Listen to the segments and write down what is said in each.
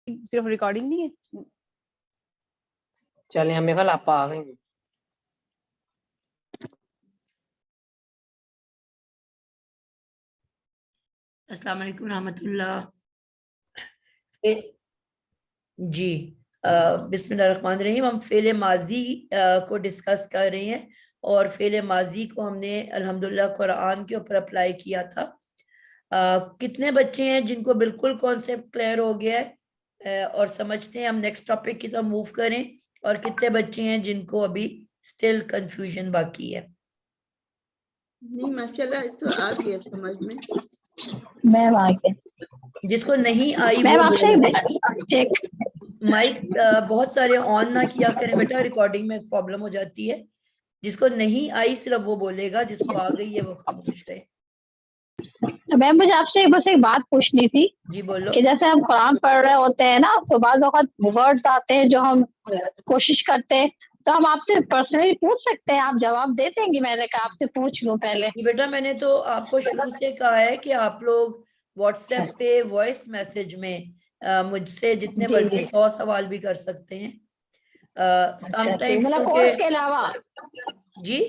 صرف ریکارڈنگ نہیں ہے. چلیں ہمیں خیال آپ آ گئے ہیں. السلام علیکم ورحمۃ اللہ. جی بسم اللہ الرحمن الرحیم. ہم فعل ماضی کو ڈسکس کر رہے ہیں اور فعل ماضی کو ہم نے الحمدللہ قرآن کے اوپر اپلائی کیا تھا. کتنے بچے ہیں جن کو بالکل کانسیپٹ کلیئر ہو گیا ہے اور سمجھتے ہیں ہم نیکسٹ ٹاپک کی طرف موو کریں, اور کتنے بچے ہیں جن کو ابھی سٹل کنفیوژن باقی ہے؟ نہیں ماشاءاللہ تو آ گیا سمجھ میں. میم آ گیا. جس کو نہیں آئی میم وہ آپ بول دے. سے مائک بہت سارے آن نہ کیا کریں بیٹا, ریکارڈنگ میں پرابلم ہو جاتی ہے. جس کو نہیں آئی صرف وہ بولے گا, جس کو آ گئی ہے وہ خاموش رہے. میم مجھے آپ سے بس ایک بات پوچھنی تھی جی بولو. کہ جیسے ہم قرآن پڑھ رہے ہوتے ہیں نا تو بعض اوقات ورڈز آتے ہیں جو ہم کوشش کرتے ہیں, تو ہم آپ سے پرسنلی پوچھ سکتے ہیں, آپ جواب دے دیں گی؟ میں نے کہا آپ سے پوچھ لوں پہلے. بیٹا میں نے تو آپ کو شروع سے کہا ہے کہ آپ لوگ واٹس ایپ پہ وائس میسج میں مجھ سے جتنے مرضی 100 سوال بھی کر سکتے ہیں. سم ٹائم مطلب کیونکہ کورس کے علاوہ جی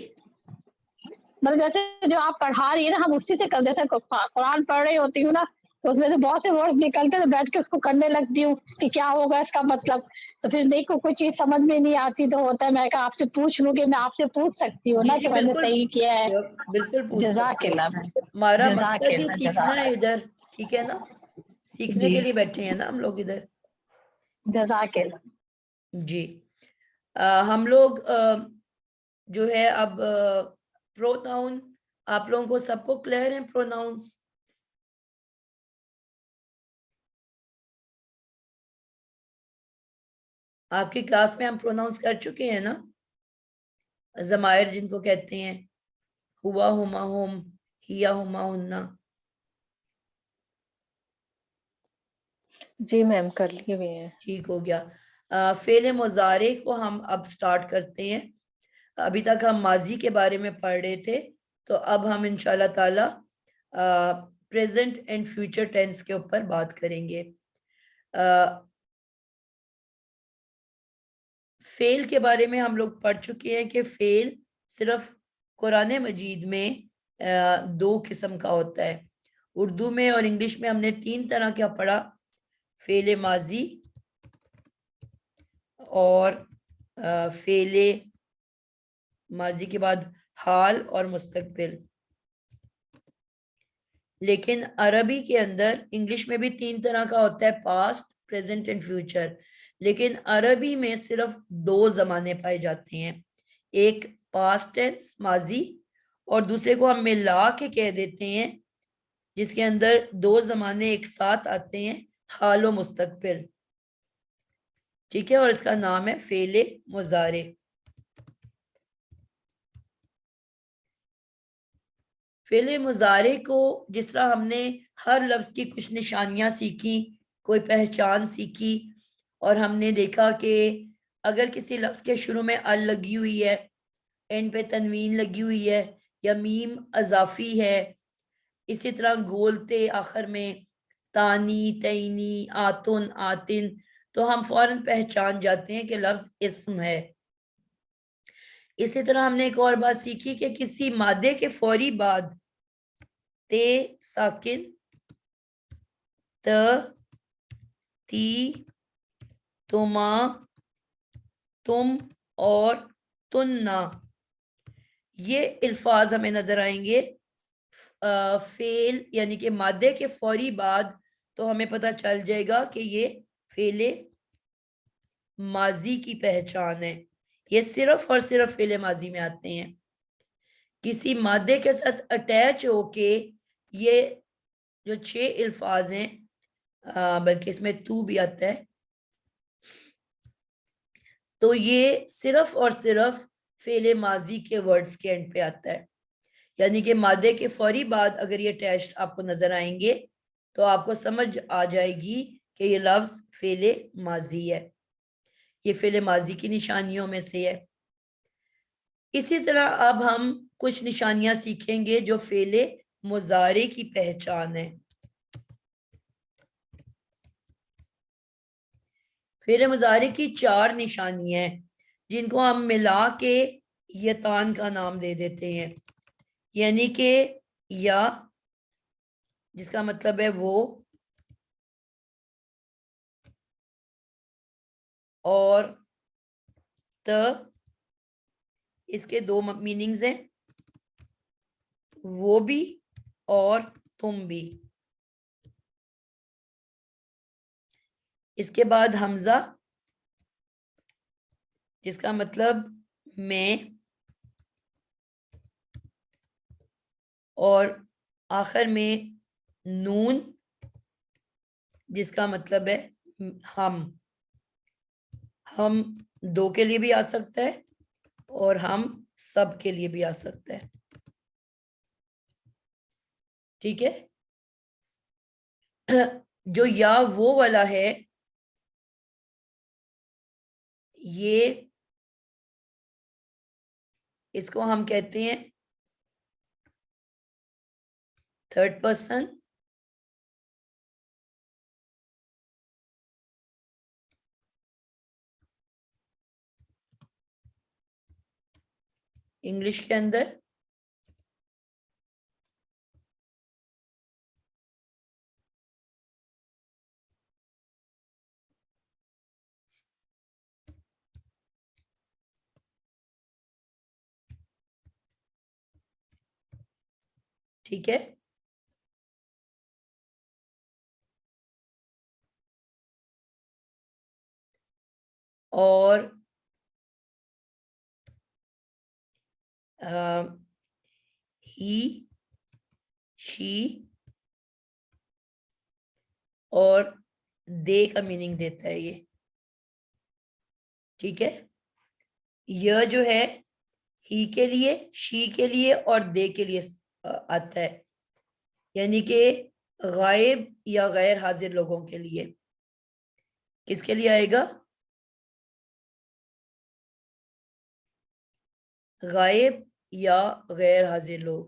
مطلب جیسے جو آپ پڑھا رہی ہے نا ہم اسی سے جیسے قرآن پڑھ رہی ہوتی ہوں نا تو اس میں سے بہت سے ورڈ نکلتے تو بیٹھ کے اس کو کرنے لگتی ہوں کہ کیا ہوگا اس کا مطلب. تو پھر دیکھو کوئی چیز سمجھ میں نہیں آتی تو ہوتا ہے میں کہا آپ سے پوچھ لوں کہ میں آپ سے پوچھ سکتی ہوں نا کہ میں نے صحیح کیا ہے. بالکل پوچھ جزاک سکتے ہو. اللہ. ہمارا جزاک مقصد ہی اللہ. سیکھنا ہے ادھر, ٹھیک ہے نا, سیکھنے کے لیے بیٹھے ہیں نا ہم لوگ ادھر. جزاک اللہ. جی ہم لوگ جو ہے اب پروناؤن آپ لوگوں کو سب کو کلیئر ہیں پروناؤنس؟ آپ کی کلاس میں ہم پروناؤنس کر چکے ہیں نا, ضمائر جن کو کہتے ہیں, ہوا ہما ہم, ہیا ہما ہننا. جی میم کر لیے ہوئے ہیں. ٹھیک ہو گیا. فعل مضارع کو ہم اب سٹارٹ کرتے ہیں. ابھی تک ہم ماضی کے بارے میں پڑھ رہے تھے, تو اب ہم انشاءاللہ تعالی پریزنٹ اینڈ فیوچر ٹینس کے اوپر بات کریں گے. فعل کے بارے میں ہم لوگ پڑھ چکے ہیں کہ فعل صرف قرآن مجید میں 2 قسم کا ہوتا ہے. اردو میں اور انگلش میں ہم نے 3 طرح کا پڑھا, فعل ماضی اور فعل ماضی کے بعد حال اور مستقبل. لیکن عربی کے اندر, انگلش میں بھی 3 طرح کا ہوتا ہے, پاسٹ, پریزنٹ اینڈ فیوچر. لیکن عربی میں صرف 2 زمانے پائے جاتے ہیں, ایک پاسٹ ٹینس ماضی اور دوسرے کو ہم ملا کے کہہ دیتے ہیں جس کے اندر 2 زمانے ایک ساتھ آتے ہیں, حال و مستقبل. ٹھیک ہے, اور اس کا نام ہے فعل مضارع. فعل مضارع کو جس طرح ہم نے ہر لفظ کی کچھ نشانیاں سیکھی, کوئی پہچان سیکھی, اور ہم نے دیکھا کہ اگر کسی لفظ کے شروع میں ال لگی ہوئی ہے, اینڈ پہ تنوین لگی ہوئی ہے, یا میم اضافی ہے, اسی طرح گولتے آخر میں تانی, تینی, آتن, آتن, تو ہم فوراً پہچان جاتے ہیں کہ لفظ اسم ہے. اسی طرح ہم نے ایک اور بات سیکھی کہ کسی مادے کے فوری بعد تے ساکن, ت, تی, تما, تم اور تننا, یہ الفاظ ہمیں نظر آئیں گے فعل یعنی کہ مادے کے فوری بعد, تو ہمیں پتہ چل جائے گا کہ یہ فعل ماضی کی پہچان ہے. یہ صرف اور صرف فعل ماضی میں آتے ہیں. کسی مادے کے ساتھ اٹیچ ہو کے یہ جو 6 الفاظ ہیں, بلکہ اس میں تو بھی آتا ہے, تو یہ صرف اور صرف فعل ماضی کے ورڈز کے اینڈ پہ آتا ہے. یعنی کہ مادے کے فوری بعد اگر یہ ٹیسٹ آپ کو نظر آئیں گے تو آپ کو سمجھ آ جائے گی کہ یہ لفظ فعل ماضی ہے, یہ فعل ماضی کی نشانیوں میں سے ہے. اسی طرح اب ہم کچھ نشانیاں سیکھیں گے جو فعل مضارع کی پہچان ہے. فعل مضارع کی 4 نشانیاں ہیں جن کو ہم ملا کے یتان کا نام دے دیتے ہیں، یعنی کہ یا جس کا مطلب ہے وہ، اور اس کے 2 میننگز ہیں، وہ بھی اور تم بھی۔ اس کے بعد حمزہ جس کا مطلب میں، اور آخر میں نون جس کا مطلب ہے ہم 2 کے لیے بھی آ سکتا ہے اور ہم سب کے لیے بھی آ سکتا ہے، ٹھیک ہے۔ جو یا وہ والا ہے یہ اس کو ہم کہتے ہیں 3rd پرسن، انگلش کے اندر ٹھیک ہے۔ اور ہی، شی اور دے کا میننگ دیتا ہے یہ، ٹھیک ہے۔ یہ جو ہے ہی کے لیے، شی کے لیے اور دے کے لیے آتا ہے، یعنی کہ غائب یا غیر حاضر لوگوں کے لیے۔ کس کے لیے آئے گا؟ غائب یا غیر حاضر لوگ۔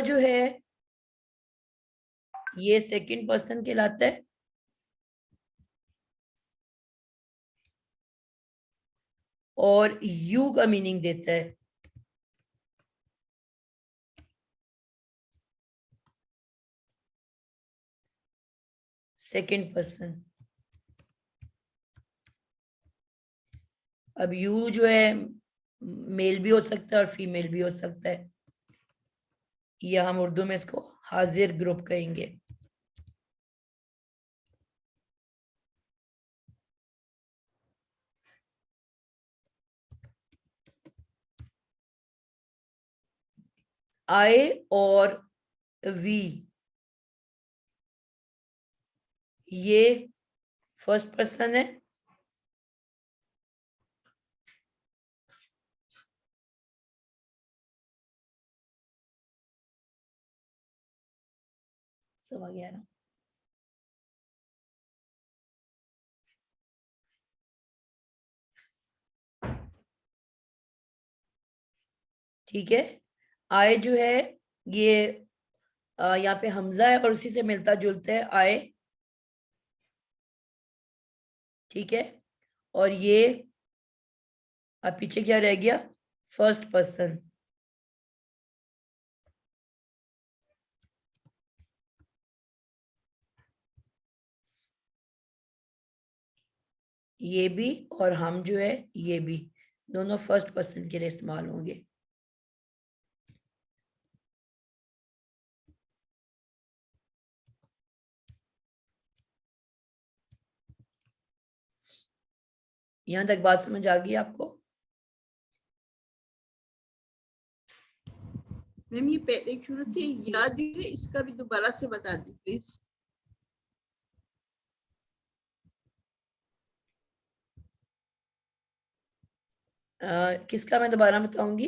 جو ہے یہ 2nd پرسن کہلاتا ہے، اور یو کا میننگ دیتا ہے، سیکنڈ پرسن۔ اب یو جو ہے میل بھی ہو سکتا ہے اور فیمیل بھی ہو سکتا ہے، یا ہم اردو میں اس کو حاضر گروپ کہیں گے۔ آئے اور وی یہ 1st پرسن ہے، سوا 11، ٹھیک ہے۔ آئے جو ہے یہ یہاں پہ حمزہ ہے اور اسی سے ملتا جلتا ہے آئے، ٹھیک ہے۔ اور یہ اب پیچھے کیا رہ گیا؟ 1st person. یہ بھی اور ہم جو ہے یہ بھی دونوں 1st پرسن کے لیے استعمال ہوں گے۔ یہاں تک بات سمجھ آ گئی آپ کو؟ میم یہ پہلے شروع سے یاد جو ہے اس کا بھی دوبارہ سے بتا دی پلیز۔ کس کا میں دوبارہ بتاؤں گی؟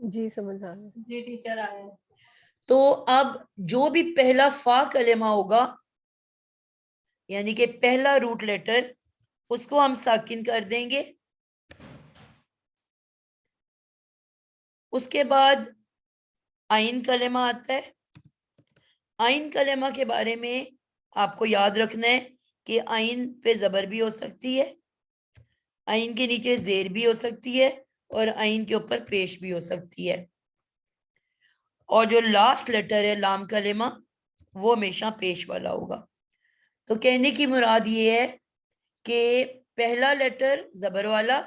جی سمجھ آ گیا. جی ٹیچر آیا. تو اب جو بھی پہلا فا کلمہ ہوگا یعنی کہ پہلا روٹ لیٹر اس کو ہم ساکن کر دیں گے. اس کے بعد آئین کلمہ آتا ہے. آئین کلمہ کے بارے میں آپ کو یاد رکھنا ہے کہ آئین پہ زبر بھی ہو سکتی ہے, آئین کے نیچے زیر بھی ہو سکتی ہے, اور آئین کے اوپر پیش بھی ہو سکتی ہے. اور جو لاسٹ لیٹر ہے لام کلمہ وہ ہمیشہ پیش والا ہوگا. تو کہنے کی مراد یہ ہے کہ پہلا لیٹر زبر والا,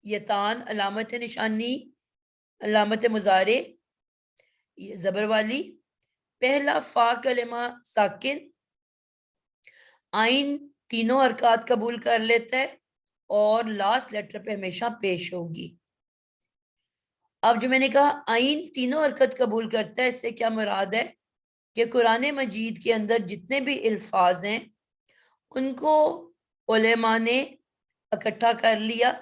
یتان علامت نشانی علامت مضارع زبر والی, پہلا فا کلمہ ساکن, آئین تینوں حرکات قبول کر لیتا ہے, اور لاسٹ لیٹر پہ ہمیشہ پیش ہوگی. اب جو میں نے کہا آئین تینوں حرکت قبول کرتا ہے, اس سے کیا مراد ہے کہ قرآن مجید کے اندر جتنے بھی الفاظ ہیں ان کو علماء نے اکٹھا کر لیا.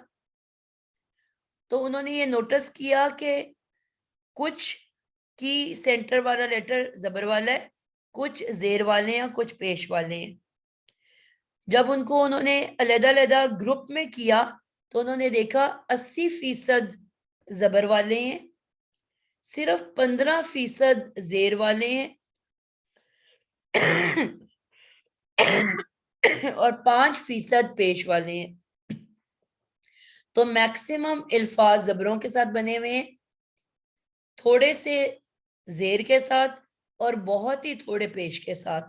تو انہوں نے یہ نوٹس کیا کہ کچھ کی سینٹر والا لیٹر زبر والا ہے, کچھ زیر والے ہیں, کچھ پیش والے ہیں. جب ان کو انہوں نے علیحدہ علیحدہ گروپ میں کیا تو انہوں نے دیکھا 80% زبر والے ہیں, صرف 15% زیر والے ہیں, اور 5% پیش والے ہیں. تو میکسیمم الفاظ زبروں کے ساتھ بنے ہوئے ہیں, تھوڑے سے زیر کے ساتھ, اور بہت ہی تھوڑے پیش کے ساتھ.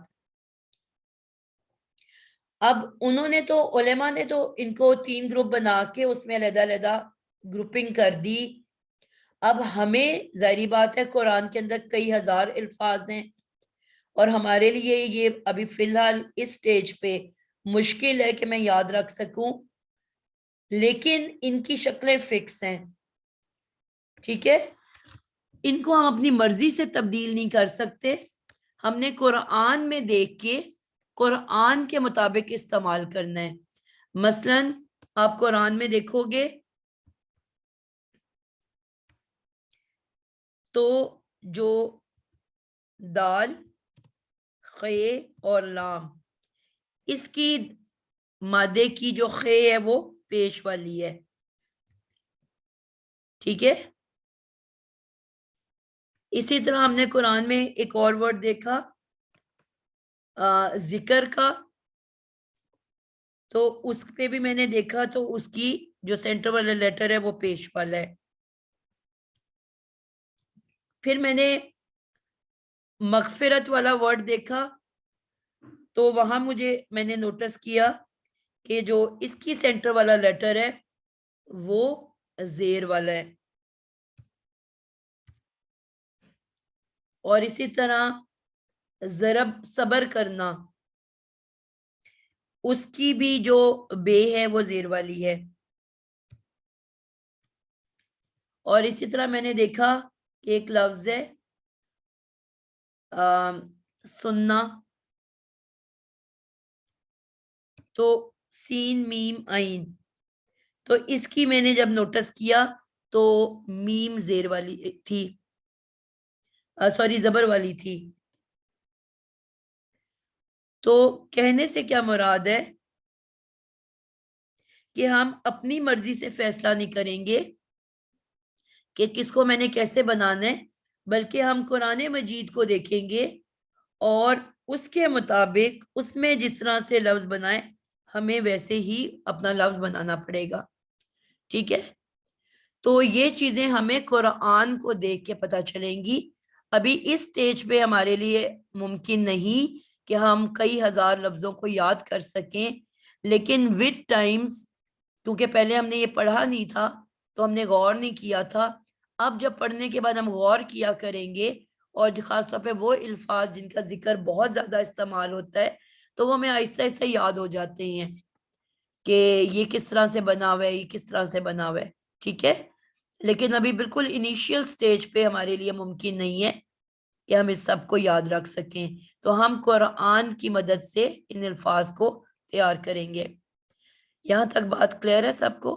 اب انہوں نے تو علماء نے تو ان کو 3 گروپ بنا کے اس میں علیحدہ علیحدہ گروپنگ کر دی. اب ہمیں ظاہری بات ہے قرآن کے اندر کئی ہزار الفاظ ہیں, اور ہمارے لیے یہ ابھی فی الحال اس سٹیج پہ مشکل ہے کہ میں یاد رکھ سکوں, لیکن ان کی شکلیں فکس ہیں. ٹھیک ہے, ان کو ہم اپنی مرضی سے تبدیل نہیں کر سکتے, ہم نے قرآن میں دیکھ کے قرآن کے مطابق استعمال کرنا ہے. مثلا آپ قرآن میں دیکھو گے تو جو دال, خے اور لام, اس کی مادے کی جو خے ہے وہ پیش والی ہے. ٹھیک ہے, اسی طرح ہم نے قرآن میں ایک اور ورڈ دیکھا ذکر کا, تو اس پہ بھی میں نے دیکھا تو اس کی جو سینٹر والا لیٹر ہے وہ پیش والا ہے. پھر میں نے مغفرت والا ورڈ دیکھا تو وہاں میں نے نوٹس کیا کہ جو اس کی سینٹر والا لیٹر ہے وہ زیر والا ہے. اور اسی طرح ضرب صبر کرنا, اس کی بھی جو بے ہے وہ زیر والی ہے. اور اسی طرح میں نے دیکھا کہ ایک لفظ ہے سننا, تو سین میم عین, تو اس کی میں نے جب نوٹس کیا تو میم زیر والی تھی, سوری زبر والی تھی. تو کہنے سے کیا مراد ہے کہ ہم اپنی مرضی سے فیصلہ نہیں کریں گے کہ کس کو میں نے کیسے بنانا ہے, بلکہ ہم قرآن مجید کو دیکھیں گے اور اس کے مطابق اس میں جس طرح سے لفظ بنائیں ہمیں ویسے ہی اپنا لفظ بنانا پڑے گا. ٹھیک ہے, تو یہ چیزیں ہمیں قرآن کو دیکھ کے پتہ چلیں گی. ابھی اس سٹیج پہ ہمارے لیے ممکن نہیں کہ ہم کئی ہزار لفظوں کو یاد کر سکیں, لیکن ود ٹائمز, کیونکہ پہلے ہم نے یہ پڑھا نہیں تھا تو ہم نے غور نہیں کیا تھا, اب جب پڑھنے کے بعد ہم غور کیا کریں گے, اور خاص طور پہ وہ الفاظ جن کا ذکر بہت زیادہ استعمال ہوتا ہے تو وہ ہمیں آہستہ آہستہ یاد ہو جاتے ہیں کہ یہ کس طرح سے بنا ہوا ہے, یہ کس طرح سے بنا ہوا ہے. ٹھیک ہے, لیکن ابھی بالکل انیشیل سٹیج پہ ہمارے لیے ممکن نہیں ہے کہ ہم اس سب کو یاد رکھ سکیں, تو ہم قرآن کی مدد سے ان الفاظ کو تیار کریں گے. یہاں تک بات کلیئر ہے سب کو؟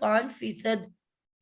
5%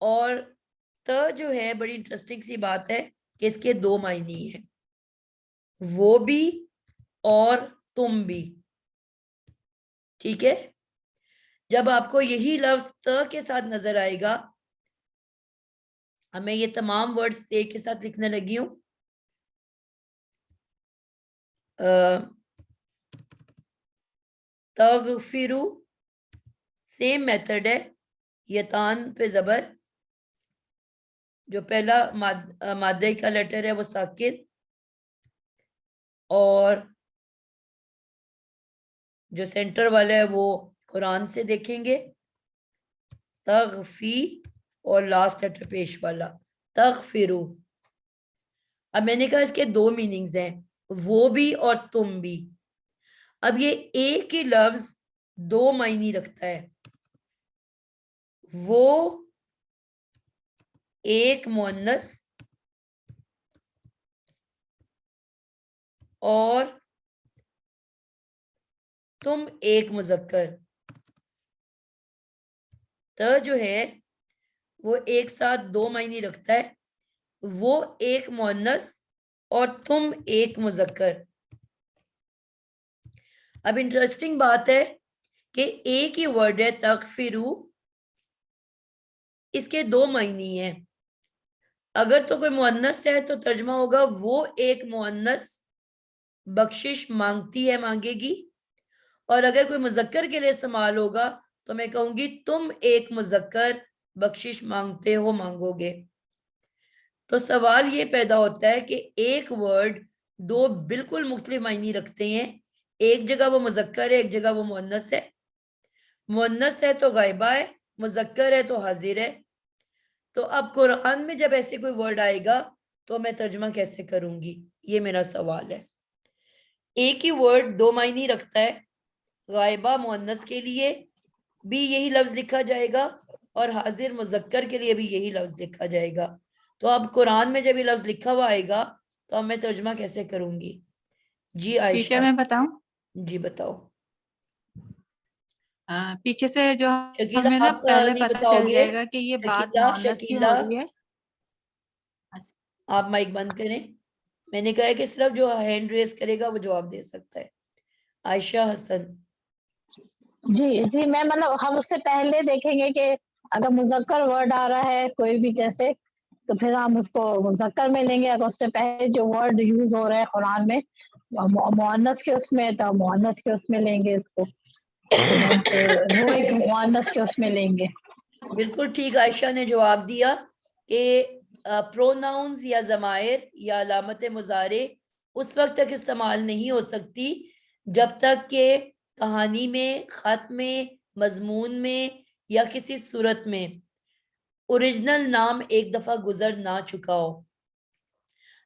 اور ت جو ہے بڑی انٹرسٹنگ سی بات ہے کہ اس کے دو معنی ہیں، وہ بھی اور تم بھی. ٹھیک ہے، جب آپ کو یہی لفظ ت کے ساتھ نظر آئے گا، میں یہ تمام ورڈز تے کے ساتھ لکھنے لگی ہوں. تغفرو سیم میتھڈ ہے، یتان پہ زبر، جو پہلا مادے کا لیٹر ہے وہ ساکن، اور جو سینٹر والا ہے وہ قرآن سے دیکھیں گے، تغفی، اور لاسٹ لیٹر پیش والا تغفرو. اب میں نے کہا اس کے دو میننگز ہیں، وہ بھی اور تم بھی. اب یہ ایک ہی لفظ دو معنی رکھتا ہے. وہ ایک مؤنث اور تم ایک مذکر. تو جو ہے وہ ایک ساتھ دو معنی رکھتا ہے، وہ ایک مؤنث اور تم ایک مذکر. اب انٹرسٹنگ بات ہے کہ ایک ہی ورڈ ہے تغفرو، اس کے دو معنی ہیں. اگر تو کوئی مؤنث ہے تو ترجمہ ہوگا وہ ایک مؤنث بخشش مانگتی ہے، مانگے گی. اور اگر کوئی مذکر کے لیے استعمال ہوگا تو میں کہوں گی تم ایک مذکر بخشش مانگتے ہو، مانگو گے. تو سوال یہ پیدا ہوتا ہے کہ ایک ورڈ دو بالکل مختلف معنی رکھتے ہیں. ایک جگہ وہ مذکر ہے، ایک جگہ وہ مؤنث ہے. مؤنث ہے تو غائبہ ہے، مذکر ہے تو حاضر ہے. تو اب قرآن میں جب ایسے کوئی ورڈ آئے گا تو میں ترجمہ کیسے کروں گی، یہ میرا سوال ہے. ایک ہی ورڈ دو معنی رکھتا ہے، غائبہ مؤنث کے لیے بھی یہی لفظ لکھا جائے گا اور حاضر مذکر کے لیے بھی یہی لفظ لکھا جائے گا. تو اب قرآن میں جب یہ لفظ لکھا ہوا آئے گا تو اب میں ترجمہ کیسے کروں گی؟ جی عائشہ. ٹیچر میں بتاؤں؟ جی بتاؤ. پیچھے سے جو شکیلہ ہمیں نا آپ پہلے نہیں پتہ بتاؤ چل گے؟ جائے گا کہ یہ بات مؤنث کی ہو رہی ہے. آپ مائک بند کریں. میں نے کہا ہے کہ صرف جو ہینڈ ریز کرے گا وہ جواب دے سکتا ہے. عائشہ حسن. جی جی میں مطلب ہم اس سے پہلے دیکھیں گے کہ اگر مذکر ورڈ آ رہا ہے کوئی بھی جیسے، تو پھر ہم اس کو مذکر میں لیں گے. اگر اس سے پہلے جو ورڈ یوز ہو رہے ہیں قرآن میں مؤنث کے اس میں، تو مؤنث کے اس میں لیں گے اس کو. وہ ایک مؤنث کے اس میں لیں گے. بالکل ٹھیک. عائشہ نے جواب دیا کہ پروناؤنز یا ضمائر یا علامت مضارع اس وقت تک استعمال نہیں ہو سکتی جب تک کہ کہانی میں، خط میں، مضمون میں یا کسی صورت میں اوریجنل نام ایک دفعہ گزر نہ چکا ہو.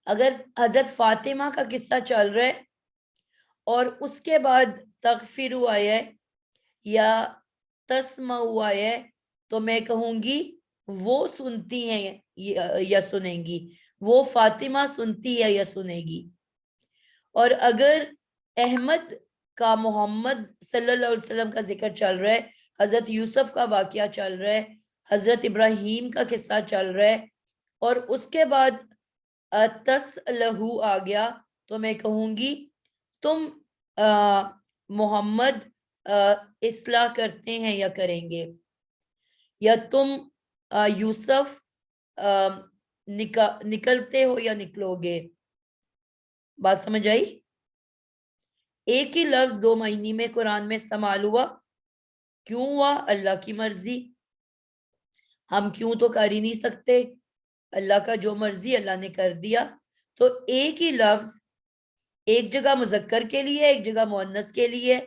اگر حضرت فاطمہ کا قصہ چل رہا ہے اور اس کے بعد تغفروا آیا ہے یا تسمعوا آیا ہے تو میں کہوں گی وہ سنتی ہیں یا سنیں گی، وہ فاطمہ سنتی ہے یا سنے گی. اور اگر احمد کا محمد صلی اللہ علیہ وسلم کا ذکر چل رہا ہے، حضرت یوسف کا واقعہ چل رہا ہے، حضرت ابراہیم کا قصہ چل رہا ہے، اور اس کے بعد تس لہو آ گیا تو میں کہوں گی تم محمد اصلاح کرتے ہیں یا کریں گے، یا تم یوسف نکلتے ہو یا نکلو گے. بات سمجھ آئی؟ ایک ہی لفظ دو معنی میں قرآن میں استعمال ہوا. کیوں ہوا؟ اللہ کی مرضی. ہم کیوں تو کر ہی نہیں سکتے، اللہ کا جو مرضی اللہ نے کر دیا. تو ایک ہی لفظ ایک جگہ مذکر کے لیے، ایک جگہ مؤنث کے لیے،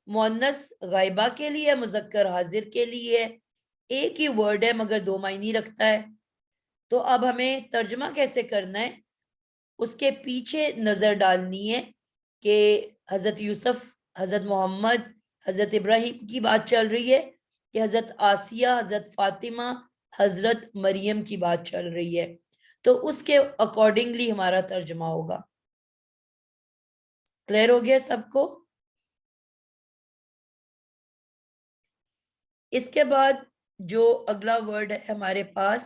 مؤنث غائبہ کے لیے، مذکر حاضر کے لیے. ایک ہی ورڈ ہے مگر دو معنی رکھتا ہے. تو اب ہمیں ترجمہ کیسے کرنا ہے، اس کے پیچھے نظر ڈالنی ہے کہ حضرت یوسف، حضرت محمد، حضرت ابراہیم کی بات چل رہی ہے کہ حضرت آسیہ، حضرت فاطمہ، حضرت مریم کی بات چل رہی ہے. تو اس کے اکارڈنگلی ہمارا ترجمہ ہوگا. کلیئر ہو گیا سب کو؟ اس کے بعد جو اگلا ورڈ ہے ہمارے پاس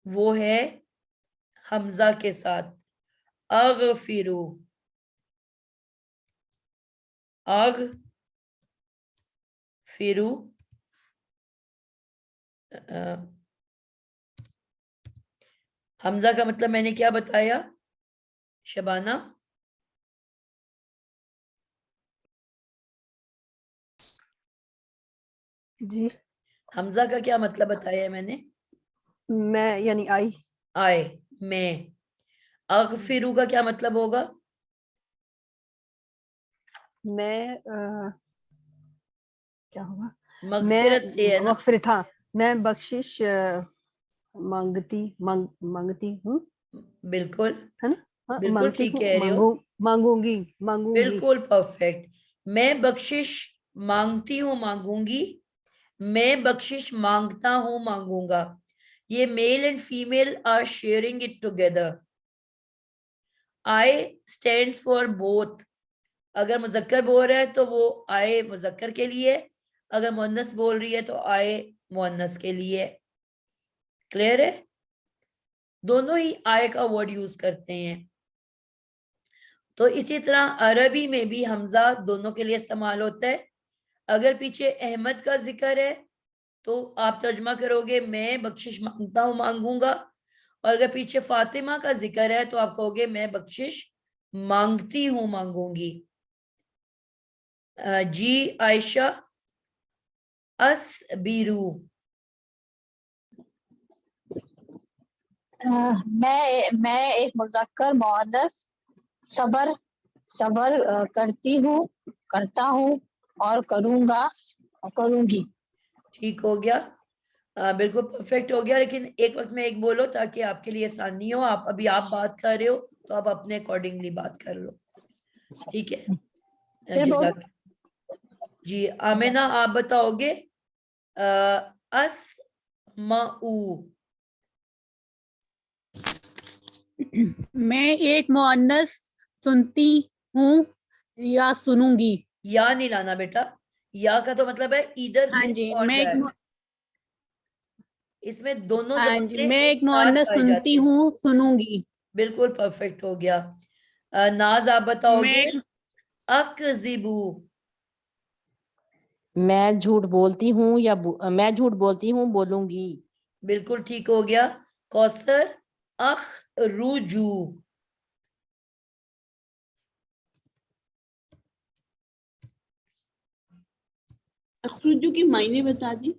وہ ہے حمزہ کے ساتھ اغفرو. اغفرو حمزہ کا مطلب میں نے کیا بتایا شبانہ؟ جی حمزہ کا کیا مطلب بتایا ہے میں نے؟ میں یعنی آئی. آئے میں. اغفرو کا کیا مطلب ہوگا؟ میں کیا ہوگا؟ مغفرت سے ہے نا. مغفرت. ہاں میں بخشش مانگتی ہوں. بالکل ہے نا؟ ہاں، بالکل مانگتی ٹھیک ہوں، کہہ رہے ہو. مانگوں گی. بالکل پرفیکٹ. میں بخشش مانگتی ہوں مانگوں گی. میں بخشش مانگتا ہوں مانگوں گا. یہ male and female are sharing it together. I stand for both. اگر مذکر بول رہا ہے تو وہ آئے مذکر کے لیے، اگر مؤنث بول رہی ہے تو آئے مؤنث کے لیے. کلیئر ہے؟ دونوں ہی آئے کا ورڈ یوز کرتے ہیں. تو اسی طرح عربی میں بھی حمزہ دونوں کے لیے استعمال ہوتا ہے. اگر پیچھے احمد کا ذکر ہے تو آپ ترجمہ کرو گے میں بخشش مانگتا ہوں مانگوں گا، اور اگر پیچھے فاطمہ کا ذکر ہے تو آپ کہو گے میں بخشش مانگتی ہوں مانگوں گی. جی عائشہ. اسبیرو. میں ایک مذکر مؤنث صبر کرتی ہوں، کرتا ہوں اور کروں گا اور کروں گی. ٹھیک ہو گیا. بالکل پرفیکٹ ہو گیا. لیکن ایک وقت میں ایک بولو تاکہ آپ کے لیے آسانی ہو. آپ بات کر رہے ہو تو آپ اپنے اکارڈنگلی بات کر لو. ٹھیک ہے. جزاک. جی آمینہ آپ بتاؤ گے اسمعو. میں ایک مؤنث سنتی ہوں یا سنوں گی. یا نہیں لانا بیٹا. یا کا تو مطلب ہے ادھر ہاں جی میں ایک اس میں دونوں ہاں جی زبانیں میں ایک ایک ساتھ مؤنث پائی سنتی جاتی ہیں. ہوں سنوں گی. بالکل پرفیکٹ ہو گیا. ناز آپ بتاؤ میں گے اکذبو. میں جھوٹ بولتی ہوں یا میں جھوٹ بولتی ہوں بولوں گی. بالکل ٹھیک ہو گیا. کوثر اخرجو. اخرجو کی معنی بتا دی.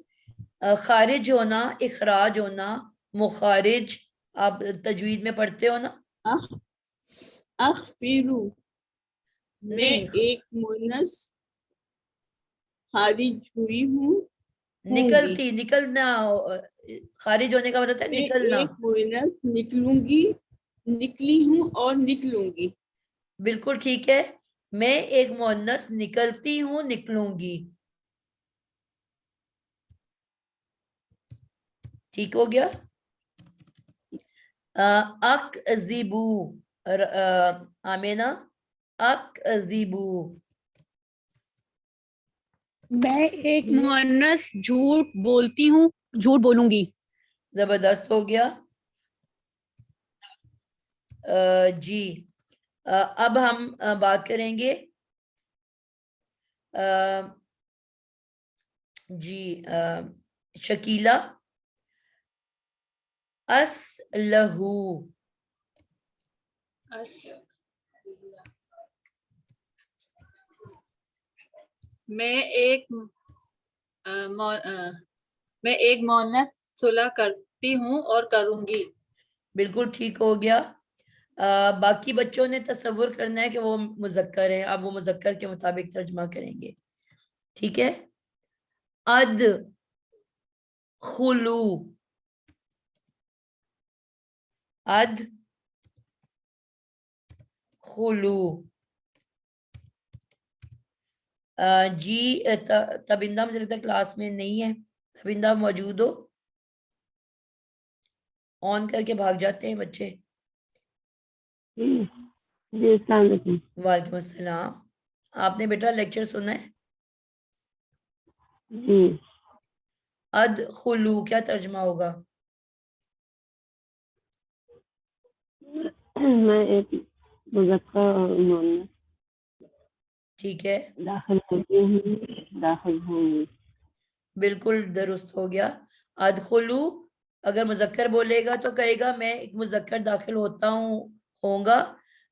خارج ہونا، اخراج ہونا، مخارج. آپ تجوید میں پڑھتے ہو نا. اخفرو میں نہیں ایک مؤنث خارج ہوئی ہوں نکلتی نکلنا. خارج ہونے کا مطلب ہے میں نکلنا. ایک مؤنث نکلوں گی، نکلی ہوں اور نکلوں گی. بالکل ٹھیک ہے. میں ایک مؤنث نکلتی ہوں نکلوں گی. ٹھیک ہو گیا. اکذبو. آمینہ اکذبو. میں ایک مؤنث جھوٹ بولتی ہوں جھوٹ بولوں گی. زبردست ہو گیا. جی اب ہم بات کریں گے جی شکیلہ. اسلہو. میں ایک مؤنث صلح کرتی ہوں اور کروں گی. بالکل ٹھیک ہو گیا. باقی بچوں نے تصور کرنا ہے کہ وہ مذکر ہیں. اب وہ مذکر کے مطابق ترجمہ کریں گے. ٹھیک ہے. ادخلو. ادخلو. جی تبندہ مجھے لگتا ہے کلاس میں نہیں ہے. تبندہ موجود ہو؟ آن کر کے بھاگ جاتے ہیں بچے. جی السلام علیکم. وعلیکم السلام. آپ نے بیٹا لیکچر سنا ہے؟ جی ادخلو کیا ترجمہ ہوگا؟ میں ایک مذکر اور مؤنث ٹھیک ہے، داخل ہوتی ہوں، داخل ہوں گی. بالکل درست ہو گیا. ادخلو اگر مذکر بولے گا تو کہے گا میں ایک مذکر داخل ہوتا ہوں، ہوں گا،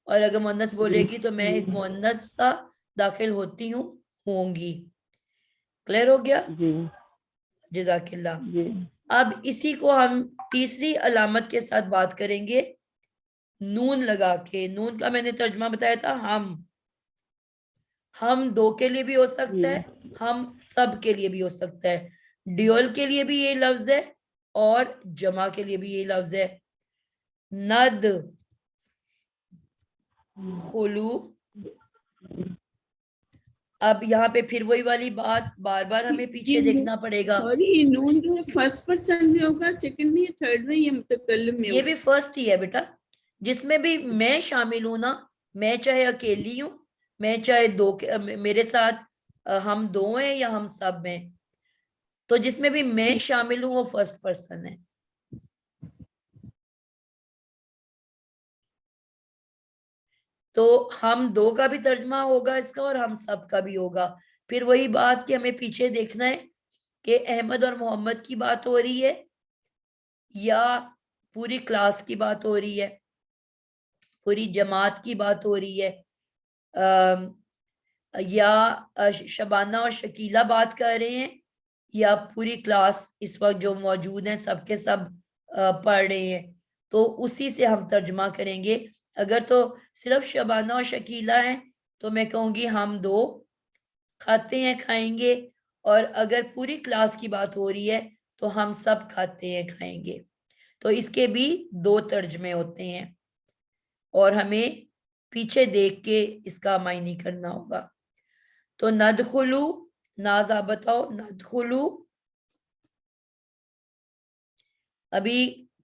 اور اگر مؤنث بولے گی تو میں ایک مؤنثہ داخل ہوتی ہوں، ہوں گی. کلیئر ہو گیا؟ جی جزاک اللہ. جی. اب اسی کو ہم تیسری علامت کے ساتھ بات کریں گے، نون لگا کے. نون کا میں نے ترجمہ بتایا تھا ہم دو کے لیے بھی ہو سکتا ہے، ہم سب کے لیے بھی ہو سکتا ہے. ڈیول کے لیے بھی یہ لفظ ہے اور جمع کے لیے بھی یہ لفظ ہے. ند خلو. اب یہاں پہ پھر وہی والی بات بار بار ہمیں پیچھے دیکھنا پڑے گا. سوری، نون جو ہے فرسٹ پرسن میں ہوگا، سیکنڈ میں یا تھرڈ میں یا متکلم میں یہ ہوگا؟ بھی فرسٹ ہی ہے بیٹا، جس میں بھی میں شامل ہوں نا، میں چاہے اکیلی ہوں، میں چاہے دو میرے ساتھ ہم دو ہیں یا ہم سب میں، تو جس میں بھی میں شامل ہوں وہ فرسٹ پرسن ہے. تو ہم دو کا بھی ترجمہ ہوگا اس کا اور ہم سب کا بھی ہوگا. پھر وہی بات کہ ہمیں پیچھے دیکھنا ہے کہ احمد اور محمد کی بات ہو رہی ہے یا پوری کلاس کی بات ہو رہی ہے، پوری جماعت کی بات ہو رہی ہے، یا شبانہ اور شکیلہ بات کر رہے ہیں، یا پوری کلاس اس وقت جو موجود ہیں سب کے سب پڑھ رہے ہیں. تو اسی سے ہم ترجمہ کریں گے. اگر تو صرف شبانہ اور شکیلہ ہیں تو میں کہوں گی ہم دو کھاتے ہیں، کھائیں گے. اور اگر پوری کلاس کی بات ہو رہی ہے تو ہم سب کھاتے ہیں، کھائیں گے. تو اس کے بھی دو ترجمے ہوتے ہیں اور ہمیں پیچھے دیکھ کے اس کا معنی کرنا ہوگا. تو ندخلو، نازا بتاؤ ندخلو. ابھی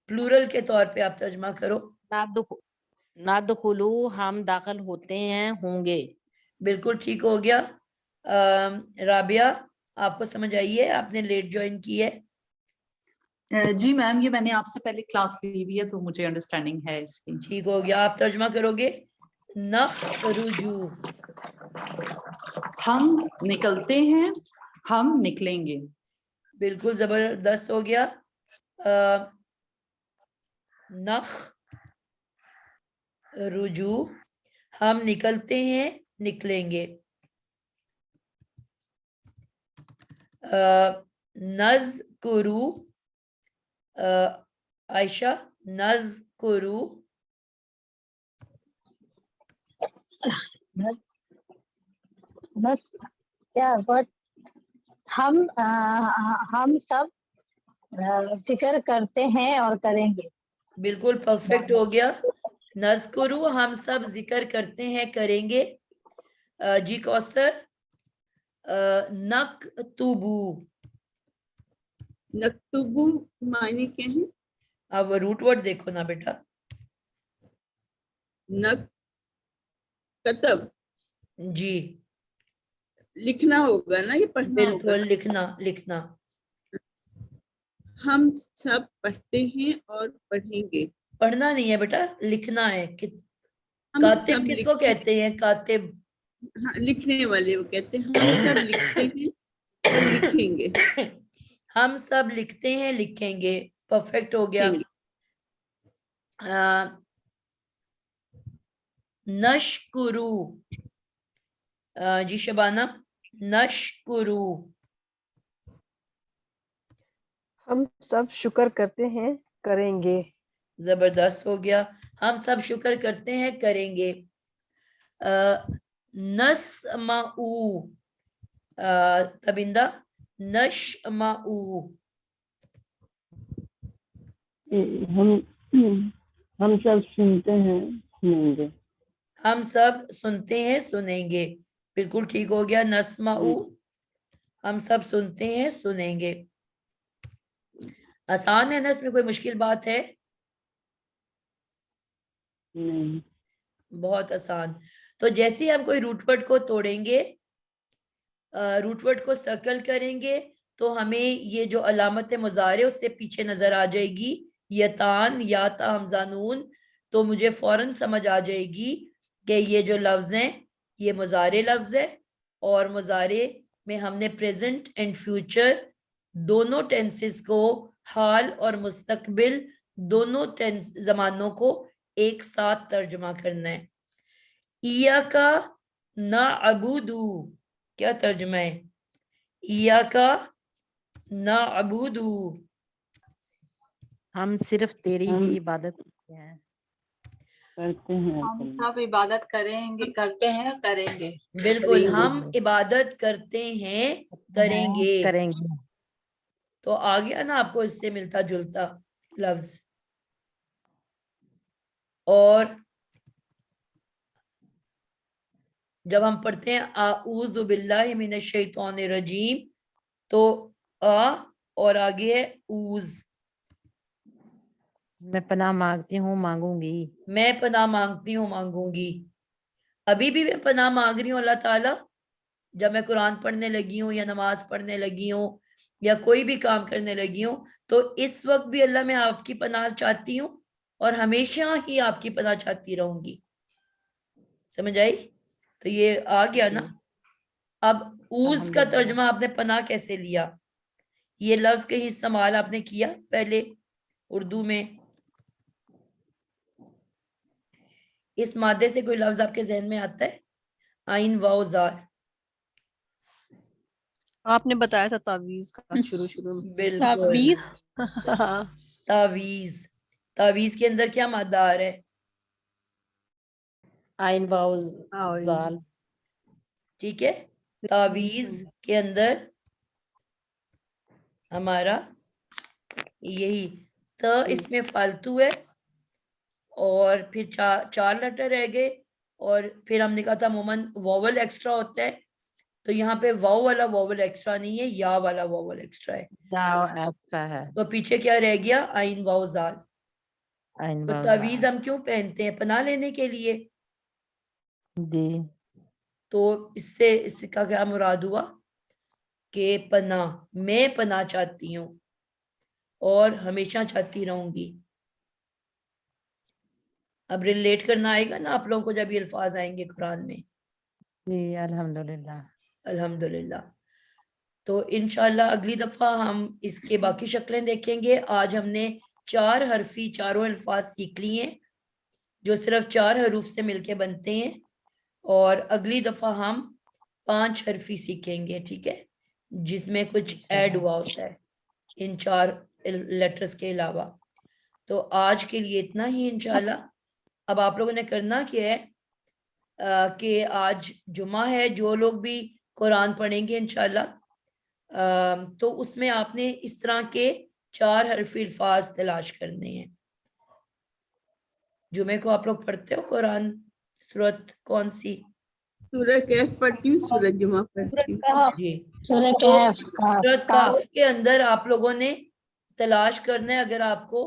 پلورل کے طور پہ آپ ترجمہ کرو. ندخلو ہم داخل ہوتے ہیں، ہوں گے. بالکل ٹھیک ہو گیا. رابعہ آپ کو سمجھ آئی ہے؟ آپ نے لیٹ جوائن کی ہے. جی میم، یہ میں نے آپ سے پہلے کلاس لی ہوئی ہے تو مجھے انڈرسٹینڈنگ ہے اس کی. ٹھیک ہو گیا. آپ ترجمہ کرو گے نخرجو. ہم نکلتے ہیں، ہم نکلیں گے. بالکل زبردست ہو گیا. نخ رجوع ہم نکلتے ہیں، نکلیں گے. نذکرو عائشہ، نذکرو. بس کیا بٹ ہم سب فکر کرتے ہیں اور کریں گے. بالکل پرفیکٹ ہو گیا. نذکرو ہم سب ذکر کرتے ہیں، کریں گے. جی کوثر. نکتبو. نکتبو معنی کیا ہے؟ اب روٹ ورڈ دیکھو نا بیٹا. کتب جی لکھنا ہوگا نا، یہ پڑھنا ہوگا. بالکل لکھنا. ہم سب پڑھتے ہیں اور پڑھیں گے. پڑھنا نہیں ہے بیٹا، لکھنا ہے. ہم کاتب سب کس کو کہتے ہیں؟ کاتب. ہاں، لکھنے والے وہ کہتے ہیں ہم سب لکھتے ہیں اور لکھیں گے. ہم سب لکھتے ہیں، لکھیں گے. پرفیکٹ ہو گیا. لکھیں گے. نشکرو. جی شبانہ. نشکرو. ہم سب شکر کرتے ہیں، کریں گے. زبردست ہو گیا. ہم سب شکر کرتے ہیں، کریں گے. نسمعو. تبندہ. نشمعو. ہم سب سنتے ہیں، سنیں گے. ہم سب سنتے ہیں، سنیں گے. بالکل ٹھیک ہو گیا. نسمعو ہم سب سنتے ہیں، سنیں گے. آسان ہے نا؟ اس میں کوئی مشکل بات ہے؟ نہیں. بہت آسان. تو جیسے ہم کوئی روٹ ورڈ کو توڑیں گے، روٹ ورڈ کو سرکل کریں گے تو ہمیں یہ جو علامت مضارع اس سے پیچھے نظر آ جائے گی یتان یا تا حمزہ نون، تو مجھے فوراً سمجھ آ جائے گی کہ یہ جو لفظ ہیں یہ مضارع لفظ ہے، اور مضارع میں ہم نے پریزنٹ اینڈ فیوچر دونوں ٹینسز کو، حال اور مستقبل دونوں زمانوں کو ایک ساتھ ترجمہ کرنا ہے۔ ایاکا نعبدو کیا ترجمہ ہے؟ ایاکا نعبدو ہم صرف تیری ہم ہی عبادت کرتے ہیں۔ کرتے ہیں ہم اللہ۔ سب عبادت کریں گے، کرتے ہیں، کریں گے۔ بالکل، کریں گے۔ ہم عبادت کرتے ہیں، کریں گے۔ کریں گے۔ تو آ گیا نا آپ کو اس سے ملتا جلتا لفظ۔ اور جب ہم پڑھتے ہیں اعوذ باللہ من الشیطان الرجیم تو آ اور آگے ہے اوز، میں پناہ مانگتی ہوں، مانگوں گی۔ میں پناہ مانگتی ہوں، مانگوں گی۔ ابھی بھی میں پناہ مانگ رہی ہوں اللہ تعالیٰ، جب میں قرآن پڑھنے لگی ہوں یا نماز پڑھنے لگی ہوں یا کوئی بھی کام کرنے لگی ہوں، تو اس وقت بھی اللہ میں آپ کی پناہ چاہتی ہوں اور ہمیشہ ہی آپ کی پناہ چاہتی رہوں گی۔ سمجھ آئی؟ تو یہ آ گیا نا۔ اب اوز کا ترجمہ آپ نے پناہ کیسے لیا؟ یہ لفظ کہیں استعمال آپ نے کیا پہلے اردو میں؟ اس مادے سے کوئی لفظ آپ کے ذہن میں آتا ہے؟ آئین واو زال۔ آپ نے بتایا تھا تعویذ کا شروع میں۔ بالکل، تعویذ، تعویذ۔ تعویذ کے اندر کیا مادہ آ رہا ہے؟ آئین واو آئین۔ زال۔ ٹھیک ہے، تعویذ کے اندر ہمارا یہی اس میں فالتو ہے، اور پھر چار لیٹر رہ گئے، اور پھر ہم نے کہا تھا عموماً واول ایکسٹرا ہوتا ہے، تو یہاں پہ واو والا واول ایکسٹرا نہیں ہے، یا والا واول ایکسٹرا ہے، ایکسٹرا ہے۔ تو پیچھے کیا رہ گیا؟ آئین واو زال۔ آئین تو واو تعویذ زال۔ ہم کیوں پہنتے ہیں؟ پناہ لینے کے لیے۔ جی۔ تو اس کا کیا مراد ہوا کہ پناہ، میں پناہ چاہتی ہوں اور ہمیشہ چاہتی رہوں گی۔ اب ریلیٹ کرنا آئے گا نا آپ لوگوں کو جب یہ الفاظ آئیں گے قرآن میں۔ جی الحمدللہ۔ الحمدللہ۔ تو انشاءاللہ اگلی دفعہ ہم اس کے باقی شکلیں دیکھیں گے۔ آج ہم نے 4 حرفی چاروں الفاظ سیکھ لیے ہیں جو صرف 4 حروف سے مل کے بنتے ہیں، اور اگلی دفعہ ہم 5 حرفی سیکھیں گے، ٹھیک ہے، جس میں کچھ ایڈ ہوا ہوتا ہے ان 4 لیٹرز کے علاوہ۔ تو آج کے لیے اتنا ہی انشاءاللہ۔ اب آپ لوگوں نے کرنا کیا ہے کہ آج جمعہ ہے، جو لوگ بھی قرآن پڑھیں گے انشاءاللہ تو اس میں آپ نے اس طرح کے 4 حرفی الفاظ تلاش کرنے ہیں۔ جمعے کو آپ لوگ پڑھتے ہو قرآن؟ سورت کون سی؟ سورہ کہف پڑھتی ہوں، سورہ جمعہ پڑھتی ہوں۔ جی، سورہ تو کہف، سورت کہف کے اندر آپ لوگوں نے تلاش کرنا ہے، اگر آپ کو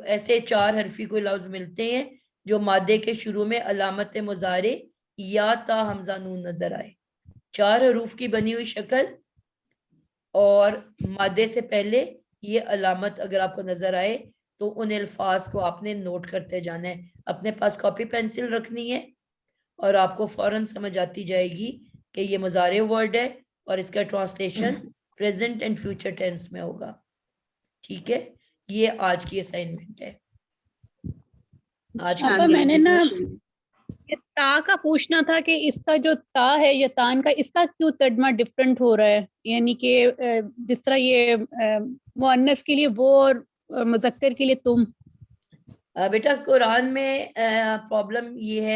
ایسے 4 حرفی کوئی لفظ ملتے ہیں جو مادے کے شروع میں علامت مضارع یا تا حمزہ نون نظر آئے، 4 حروف کی بنی ہوئی شکل، اور مادے سے پہلے یہ علامت اگر آپ کو نظر آئے تو ان الفاظ کو آپ نے نوٹ کرتے جانا ہے۔ اپنے پاس کاپی پینسل رکھنی ہے، اور آپ کو فوراً سمجھ آتی جائے گی کہ یہ مضارع ورڈ ہے اور اس کا translation present and future tennis میں ہوگا، ٹھیک ہے۔ یہ آج کی اسائنمنٹ ہے۔ آج کی آپا میں نے نا یہ تا کا پوچھنا تھا کہ اس کا جو تا ہے یا تان کا، اس کا کیوں ترجمہ ڈفرنٹ ہو رہا ہے؟ یعنی کہ جس طرح یہ مؤنث کے لیے وہ اور مذکر کے لیے تم۔ بیٹا قرآن میں پرابلم یہ ہے